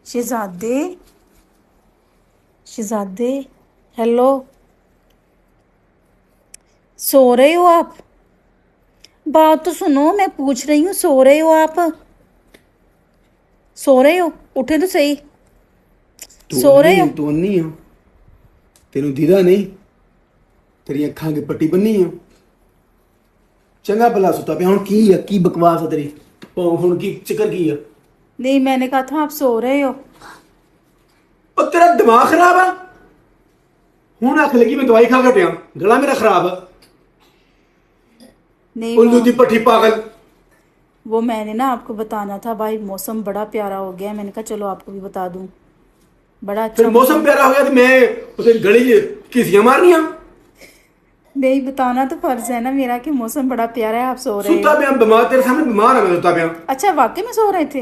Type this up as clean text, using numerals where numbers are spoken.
शहजादे, शहजादे, हेलो, सो रहे हो आप? बात तो सुनो, मैं पूछ रही हूँ, सो रहे हो आप? सो रहे हो? उठे तो सही। तू सो अन्नी रहे हो? है, तू अन्नी है। तेनू दीदा नहीं, तेरी अखां अगे पट्टी बन्नी है। चंगा भला सुता पिया। हुण की है, की बकवास है तेरी? हुण की चक्कर की है? नहीं, मैंने कहा था आप सो रहे हो। और तेरा दिमाग खराब है। हुण आख लगी मैं दवाई खा के पिया, गला मेरा खराब है। नहीं, उल्लू दी पट्टी पागल। वो मैंने ना आपको बताना था भाई, मौसम बड़ा प्यारा हो गया है, मैंने कहा चलो आपको भी बता दूं। बड़ा फिर अच्छा मौसम मौसम। प्यारा हो गया तो मैं उसे गली किसियां मारनियां। नहीं, बताना तो फर्ज है ना मेरा कि मौसम बड़ा प्यारा है, आप सो रहे सुता हो। पिया बीमार, तेरे सामने बीमार है मैं, सुता पिया। अच्छा, वाकई में सो रहे थे?